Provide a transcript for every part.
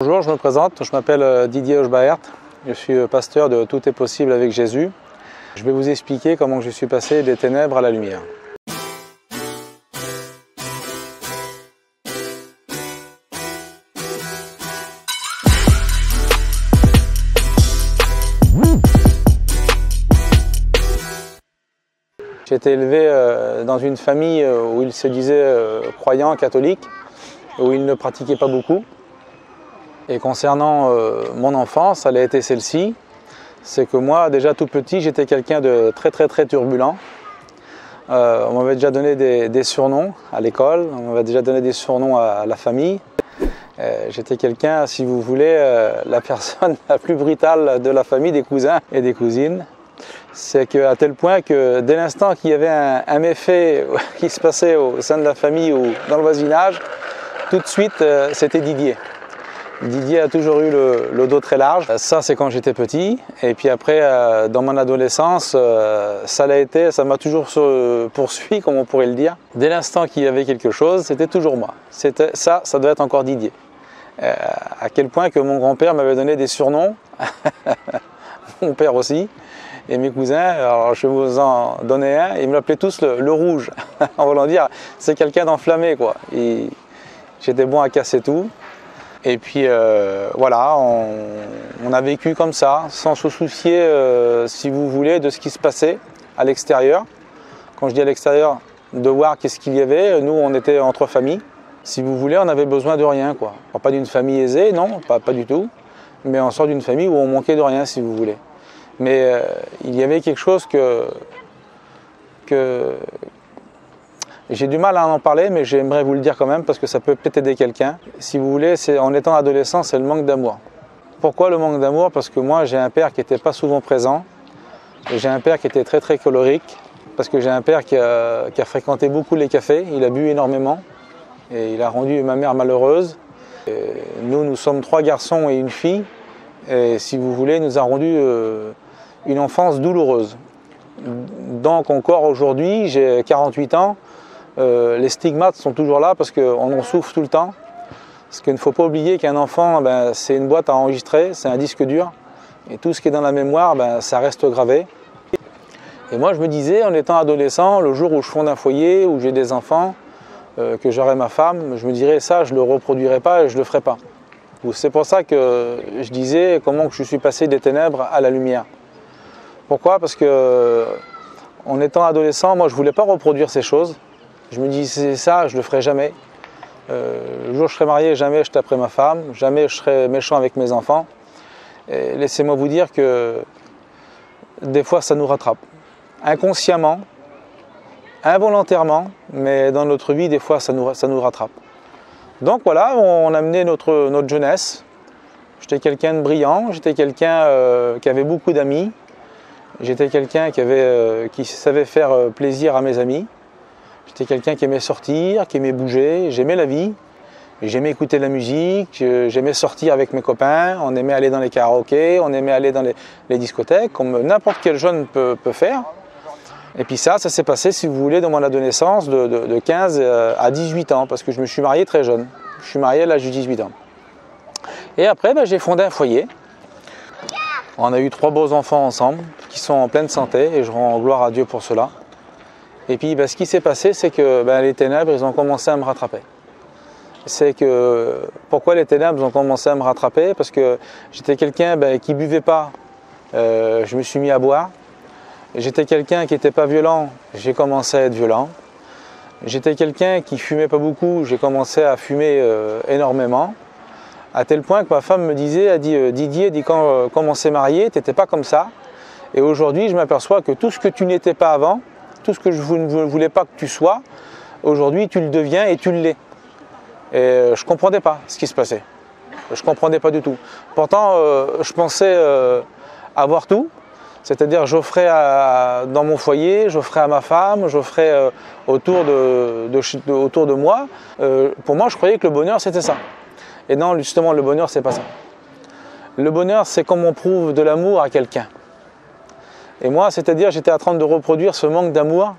Bonjour, je me présente, je m'appelle Didier Hochbaert, je suis pasteur de Tout est possible avec Jésus. Je vais vous expliquer comment je suis passé des ténèbres à la lumière. J'ai été élevé dans une famille où il se disait croyant, catholique, où il ne pratiquait pas beaucoup. Et concernant mon enfance, elle a été celle-ci, c'est que moi, déjà tout petit, j'étais quelqu'un de très turbulent. On m'avait déjà donné des surnoms à l'école, on m'avait déjà donné des surnoms à la famille. J'étais quelqu'un, si vous voulez, la personne la plus brutale de la famille, des cousins et des cousines. C'est qu'à tel point que dès l'instant qu'il y avait un méfait qui se passait au sein de la famille ou dans le voisinage, tout de suite, c'était Didier. Didier a toujours eu le dos très large. Ça, c'est quand j'étais petit. Et puis après, dans mon adolescence, ça m'a toujours poursuivi, comme on pourrait le dire. Dès l'instant qu'il y avait quelque chose, c'était toujours moi. Ça devait être encore Didier. À quel point que mon grand-père m'avait donné des surnoms, mon père aussi, et mes cousins. Alors je vais vous en donner un, ils me l'appelaient tous le rouge. En voulant dire, c'est quelqu'un d'enflammé, quoi. J'étais bon à casser tout. Et puis voilà, on a vécu comme ça, sans se soucier, si vous voulez, de ce qui se passait à l'extérieur. Quand je dis à l'extérieur, de voir qu'est-ce qu'il y avait, nous on était entre familles. Si vous voulez, on avait besoin de rien, quoi. Alors, pas d'une famille aisée, non, pas du tout. Mais on sort d'une famille où on manquait de rien, si vous voulez. Mais il y avait quelque chose que j'ai du mal à en parler, mais j'aimerais vous le dire quand même parce que ça peut peut-être aider quelqu'un. Si vous voulez, en étant adolescent, c'est le manque d'amour. Pourquoi le manque d'amour? Parce que moi, j'ai un père qui n'était pas souvent présent. J'ai un père qui était très colérique. Parce que j'ai un père qui a fréquenté beaucoup les cafés. Il a bu énormément. Et il a rendu ma mère malheureuse. Et nous sommes 3 garçons et une fille. Et si vous voulez, il nous a rendu une enfance douloureuse. Donc encore aujourd'hui, j'ai 48 ans. Les stigmates sont toujours là parce qu'on en souffre tout le temps. Parce qu'il ne faut pas oublier qu'un enfant, c'est une boîte à enregistrer, c'est un disque dur. Et tout ce qui est dans la mémoire, ça reste gravé. Et moi je me disais, en étant adolescent, le jour où je fonde un foyer, où j'ai des enfants, que j'aurai ma femme, je me dirais ça, je ne le reproduirai pas et je ne le ferai pas. C'est pour ça que je disais comment je suis passé des ténèbres à la lumière. Pourquoi? Parce que en étant adolescent, moi je ne voulais pas reproduire ces choses. Je me disais ça, je ne le ferai jamais. Le jour où je serai marié, jamais je taperai ma femme, jamais je serai méchant avec mes enfants. Et laissez-moi vous dire que des fois ça nous rattrape. Inconsciemment, involontairement, mais dans notre vie, des fois ça nous rattrape. Donc voilà, on a mené notre jeunesse. J'étais quelqu'un de brillant, j'étais quelqu'un qui avait beaucoup d'amis. J'étais quelqu'un qui savait faire plaisir à mes amis. J'étais quelqu'un qui aimait sortir, qui aimait bouger, j'aimais la vie, j'aimais écouter la musique, j'aimais sortir avec mes copains, on aimait aller dans les karaokés, on aimait aller dans les discothèques, comme n'importe quel jeune peut faire. Et puis ça s'est passé, si vous voulez, dans mon adolescence de 15 à 18 ans, parce que je me suis marié très jeune. Je suis marié à l'âge de 18 ans. Et après, j'ai fondé un foyer. On a eu 3 beaux enfants ensemble, qui sont en pleine santé, et je rends gloire à Dieu pour cela. Et puis ce qui s'est passé, c'est que les ténèbres, ils ont commencé à me rattraper. Pourquoi les ténèbres ont commencé à me rattraper? Parce que j'étais quelqu'un qui ne buvait pas, je me suis mis à boire. J'étais quelqu'un qui n'était pas violent, j'ai commencé à être violent. J'étais quelqu'un qui ne fumait pas beaucoup, j'ai commencé à fumer énormément. À tel point que ma femme me disait, elle dit Didier, quand on s'est marié, tu n'étais pas comme ça. Et aujourd'hui, je m'aperçois que tout ce que tu n'étais pas avant, tout ce que je ne voulais pas que tu sois, aujourd'hui tu le deviens et tu l'es. Et je ne comprenais pas ce qui se passait. Je ne comprenais pas du tout. Pourtant, je pensais avoir tout. C'est-à-dire j'offrais dans mon foyer, j'offrais à ma femme, j'offrais autour de moi. Pour moi, je croyais que le bonheur, c'était ça. Et non, justement, le bonheur, c'est pas ça. Le bonheur, c'est comme on prouve de l'amour à quelqu'un. Et moi, c'est-à-dire, j'étais en train de reproduire ce manque d'amour.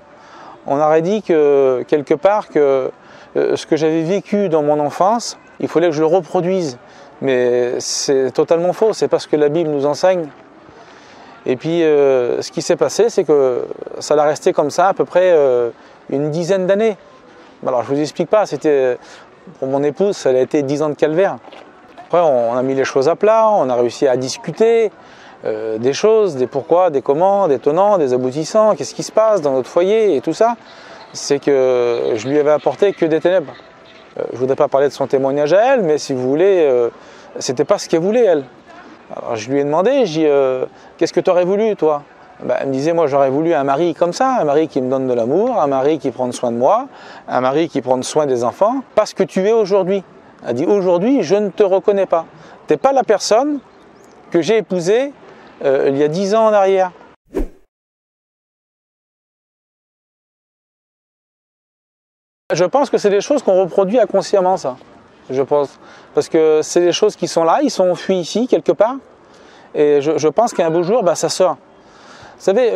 On aurait dit que, quelque part, que ce que j'avais vécu dans mon enfance, il fallait que je le reproduise. Mais c'est totalement faux, c'est pas ce que la Bible nous enseigne. Et puis ce qui s'est passé, c'est que ça l'a resté comme ça à peu près une dizaine d'années. Alors je vous explique pas, c'était pour mon épouse, ça a été 10 ans de calvaire. Après on a mis les choses à plat, on a réussi à discuter des choses, des pourquoi, des comment, des tenants, des aboutissants, qu'est-ce qui se passe dans notre foyer et tout ça. C'est que je lui avais apporté que des ténèbres. Je ne voudrais pas parler de son témoignage à elle, mais si vous voulez, c'était pas ce qu'elle voulait elle. Alors je lui ai demandé, je dis qu'est-ce que tu aurais voulu toi? Elle me disait, moi j'aurais voulu un mari comme ça, un mari qui me donne de l'amour, un mari qui prend soin de moi, un mari qui prend soin des enfants, parce que tu es aujourd'hui. Elle dit, aujourd'hui je ne te reconnais pas. Tu n'es pas la personne que j'ai épousée il y a 10 ans en arrière. Je pense que c'est des choses qu'on reproduit inconsciemment, ça. Je pense. Parce que c'est des choses qui sont là, ils sont enfuis ici, quelque part. Et je pense qu'un beau jour, ça sort. Vous savez,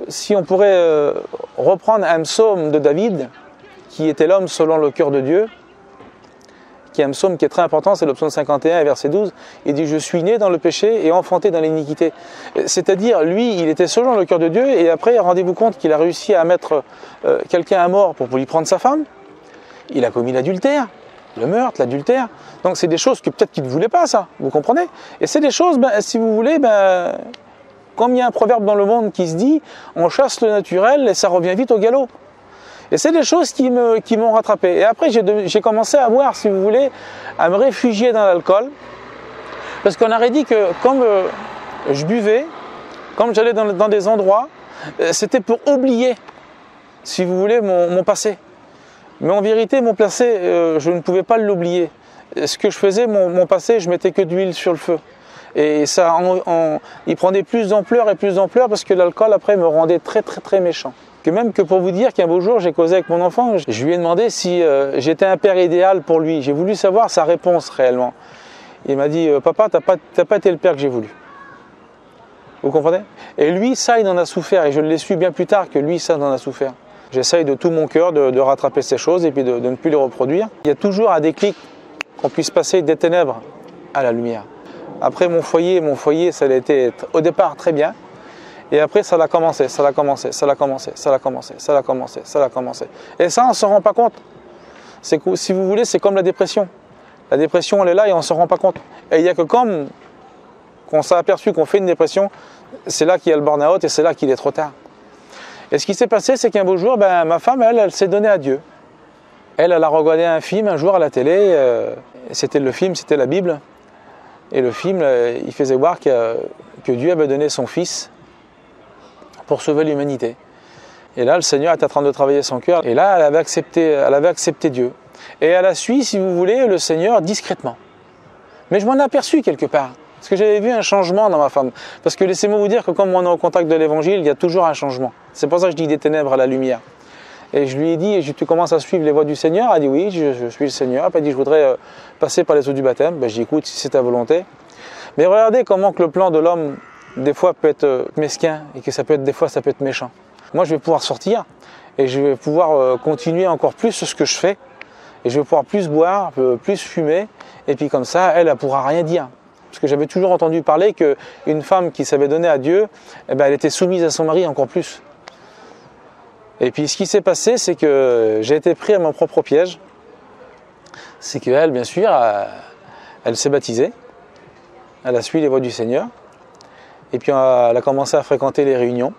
si on pourrait reprendre un psaume de David, qui était l'homme selon le cœur de Dieu, qui est un psaume qui est très important, c'est le psaume 51, verset 12, il dit « Je suis né dans le péché et enfanté dans l'iniquité ». C'est-à-dire, lui, il était selon le cœur de Dieu, et après, rendez-vous compte qu'il a réussi à mettre quelqu'un à mort pour lui prendre sa femme. Il a commis l'adultère, le meurtre, l'adultère. Donc c'est des choses que peut-être qu'il ne voulait pas, ça, vous comprenez? Et c'est des choses, si vous voulez, comme il y a un proverbe dans le monde qui se dit « On chasse le naturel et ça revient vite au galop ». Et c'est des choses qui m'ont rattrapé. Et après, j'ai commencé à voir, si vous voulez, à me réfugier dans l'alcool. Parce qu'on aurait dit que comme je buvais, comme j'allais dans des endroits, c'était pour oublier, si vous voulez, mon passé. Mais en vérité, mon passé, je ne pouvais pas l'oublier. Ce que je faisais, mon passé, je mettais que d'huile sur le feu. Et ça, il prenait plus d'ampleur et plus d'ampleur parce que l'alcool, après, me rendait très, très, très méchant. Même que pour vous dire qu'un beau jour, j'ai causé avec mon enfant, je lui ai demandé si j'étais un père idéal pour lui. J'ai voulu savoir sa réponse réellement. Il m'a dit « Papa, t'as pas été le père que j'ai voulu. » Vous comprenez? Et lui, ça, il en a souffert. Et je l'ai su bien plus tard que lui, ça, il en a souffert. J'essaye de tout mon cœur de rattraper ces choses et puis de ne plus les reproduire. Il y a toujours un déclic qu'on puisse passer des ténèbres à la lumière. Après mon foyer, ça a été au départ très bien. Et après, ça l'a commencé. Et ça, on ne s'en rend pas compte. Si vous voulez, c'est comme la dépression. La dépression, elle est là et on ne s'en rend pas compte. Et il n'y a que quand on s'est aperçu qu'on fait une dépression, c'est là qu'il y a le burn-out et c'est là qu'il est trop tard. Et ce qui s'est passé, c'est qu'un beau jour, ma femme, elle s'est donnée à Dieu. Elle a regardé un film un jour à la télé. C'était la Bible. Et le film, il faisait voir que Dieu avait donné son Fils pour sauver l'humanité. Et là, le Seigneur était en train de travailler son cœur. Et là, elle avait accepté Dieu. Et elle a suivi, si vous voulez, le Seigneur discrètement. Mais je m'en ai aperçu quelque part. Parce que j'avais vu un changement dans ma femme. Parce que laissez-moi vous dire que comme on est au contact de l'Évangile, il y a toujours un changement. C'est pour ça que je dis des ténèbres à la lumière. Et je lui ai dit, tu commences à suivre les voies du Seigneur? Elle a dit oui, je suis le Seigneur. Elle a dit, je voudrais passer par les eaux du baptême. Je dis, écoute, si c'est ta volonté. Mais regardez comment que le plan de l'homme, des fois, peut être mesquin et que des fois, ça peut être méchant. Moi, je vais pouvoir sortir et je vais pouvoir continuer encore plus ce que je fais. Et je vais pouvoir plus boire, plus fumer. Et puis comme ça, elle ne pourra rien dire. Parce que j'avais toujours entendu parler qu'une femme qui s'avait donnée à Dieu, elle était soumise à son mari encore plus. Et puis ce qui s'est passé, c'est que j'ai été pris à mon propre piège. C'est qu'elle, bien sûr, elle s'est baptisée. Elle a suivi les voies du Seigneur. Et puis elle a commencé à fréquenter les réunions.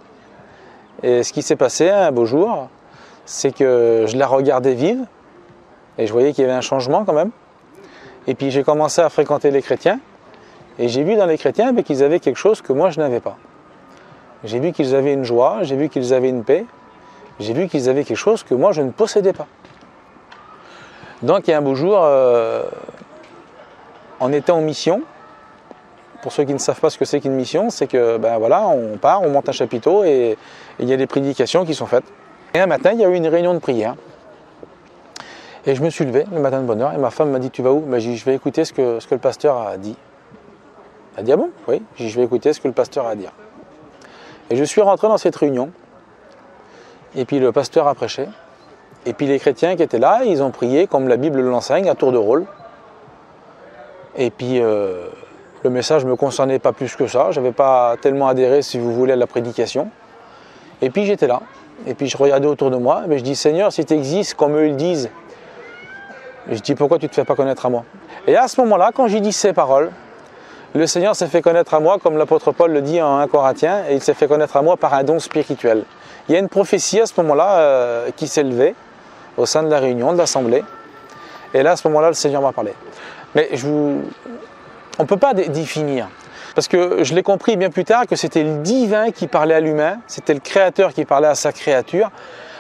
Et ce qui s'est passé un beau jour, c'est que je la regardais vivre. Et je voyais qu'il y avait un changement quand même. Et puis j'ai commencé à fréquenter les chrétiens. Et j'ai vu dans les chrétiens qu'ils avaient quelque chose que moi je n'avais pas. J'ai vu qu'ils avaient une joie, j'ai vu qu'ils avaient une paix. J'ai vu qu'ils avaient quelque chose que moi je ne possédais pas. Donc il y a un beau jour, on était en mission. Pour ceux qui ne savent pas ce que c'est qu'une mission, c'est que voilà, on part, on monte un chapiteau et il y a des prédications qui sont faites. Et un matin, il y a eu une réunion de prière. Et je me suis levé le matin de bonne heure et ma femme m'a dit, tu vas où? J'ai dit, je vais écouter ce que le pasteur a dit. Elle a dit, ah bon? Oui, j'ai dit, je vais écouter ce que le pasteur a à dire. Et je suis rentré dans cette réunion. Et puis le pasteur a prêché. Et puis les chrétiens qui étaient là, ils ont prié comme la Bible l'enseigne, à tour de rôle. Et puis le message ne me concernait pas plus que ça. Je n'avais pas tellement adhéré, si vous voulez, à la prédication. Et puis j'étais là. Et puis je regardais autour de moi. Mais je dis, Seigneur, si tu existes, comme eux ils disent. Et je dis, pourquoi tu ne te fais pas connaître à moi? Et à ce moment-là, quand j'ai dit ces paroles, le Seigneur s'est fait connaître à moi, comme l'apôtre Paul le dit en 1 Corinthiens, et il s'est fait connaître à moi par un don spirituel. Il y a une prophétie à ce moment-là qui s'est levée au sein de la réunion, de l'assemblée. Et là, à ce moment-là, le Seigneur m'a parlé. Mais on ne peut pas définir. Parce que je l'ai compris bien plus tard que c'était le divin qui parlait à l'humain, c'était le créateur qui parlait à sa créature.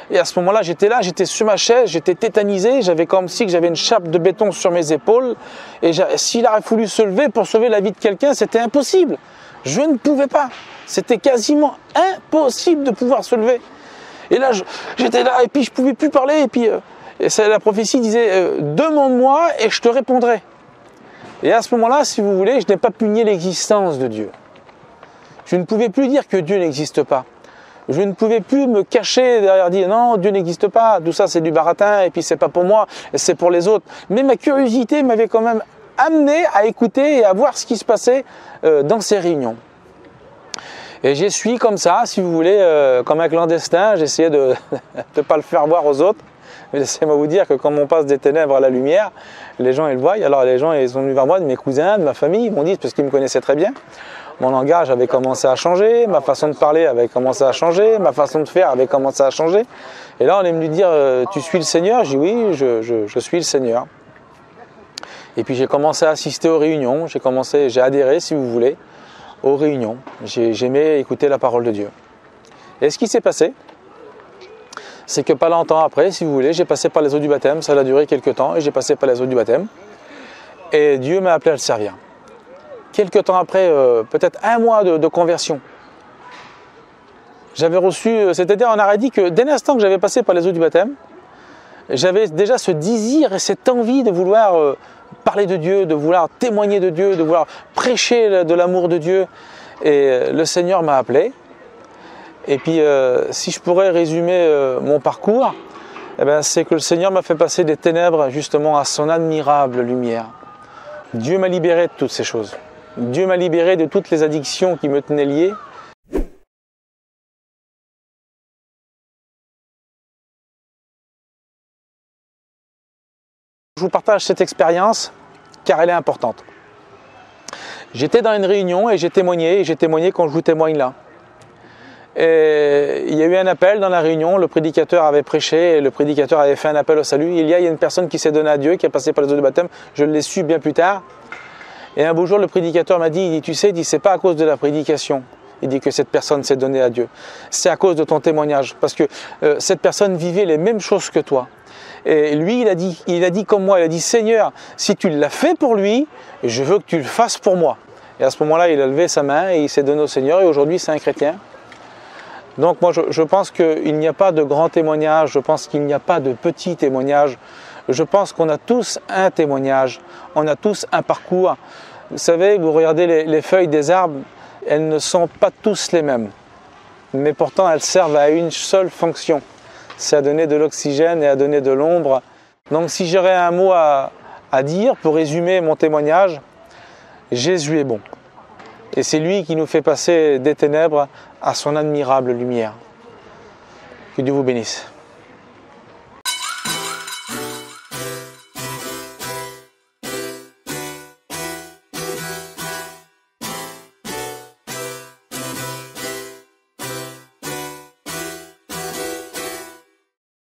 Et à ce moment-là, j'étais sur ma chaise, j'étais tétanisé, j'avais comme si j'avais une chape de béton sur mes épaules. Et s'il aurait voulu se lever pour sauver la vie de quelqu'un, c'était impossible. Je ne pouvais pas. C'était quasiment impossible de pouvoir se lever. Et là, j'étais là, et puis je ne pouvais plus parler. Et puis la prophétie disait, demande-moi et je te répondrai. Et à ce moment-là, si vous voulez, je n'ai pas pu nier l'existence de Dieu. Je ne pouvais plus dire que Dieu n'existe pas. Je ne pouvais plus me cacher derrière dire non, Dieu n'existe pas, tout ça c'est du baratin, et puis c'est pas pour moi, c'est pour les autres. Mais ma curiosité m'avait quand même amené à écouter et à voir ce qui se passait dans ces réunions. Et j'ai suivi comme ça, si vous voulez, comme un clandestin, j'essayais de ne pas le faire voir aux autres. Mais laissez-moi vous dire que quand on passe des ténèbres à la lumière, les gens ils le voient. Alors les gens ils sont venus vers moi, de mes cousins, de ma famille, ils m'ont dit, parce qu'ils me connaissaient très bien. Mon langage avait commencé à changer, ma façon de parler avait commencé à changer, ma façon de faire avait commencé à changer. Et là, on est venu dire, tu suis le Seigneur? J'ai dit oui, je suis le Seigneur. Et puis j'ai commencé à assister aux réunions, j'ai adhéré, si vous voulez, aux réunions. J'aimais écouter la parole de Dieu. Et ce qui s'est passé, c'est que pas longtemps après, si vous voulez, j'ai passé par les eaux du baptême, ça a duré quelques temps, et j'ai passé par les eaux du baptême. Et Dieu m'a appelé à le servir. Quelques temps après, peut-être un mois de conversion, j'avais reçu, c'est-à-dire on aurait dit que dès l'instant que j'avais passé par les eaux du baptême, j'avais déjà ce désir et cette envie de vouloir parler de Dieu, de vouloir témoigner de Dieu, de vouloir prêcher de l'amour de Dieu. Et le Seigneur m'a appelé. Et puis, si je pourrais résumer mon parcours, eh ben, c'est que le Seigneur m'a fait passer des ténèbres justement à son admirable lumière. Dieu m'a libéré de toutes ces choses. Dieu m'a libéré de toutes les addictions qui me tenaient lié. Je vous partage cette expérience car elle est importante. J'étais dans une réunion et j'ai témoigné quand je vous témoigne là. Et il y a eu un appel dans la réunion, le prédicateur avait prêché, et le prédicateur avait fait un appel au salut. Il y a une personne qui s'est donnée à Dieu, qui a passé par les eaux de baptême, je l'ai su bien plus tard. Et un beau jour, le prédicateur m'a dit, tu sais, c'est pas à cause de la prédication. Il dit que cette personne s'est donnée à Dieu. C'est à cause de ton témoignage, parce que cette personne vivait les mêmes choses que toi. Et lui, il a dit comme moi, il a dit, Seigneur, si tu l'as fait pour lui, je veux que tu le fasses pour moi. Et à ce moment-là, il a levé sa main et il s'est donné au Seigneur, et aujourd'hui, c'est un chrétien. Donc moi, je pense qu'il n'y a pas de grand témoignage, je pense qu'il n'y a pas de petit témoignage. Je pense qu'on a tous un témoignage, on a tous un parcours. Vous savez, vous regardez les feuilles des arbres, elles ne sont pas tous les mêmes. Mais pourtant, elles servent à une seule fonction. C'est à donner de l'oxygène et à donner de l'ombre. Donc si j'aurais un mot à dire pour résumer mon témoignage, Jésus est bon. Et c'est lui qui nous fait passer des ténèbres à son admirable lumière. Que Dieu vous bénisse.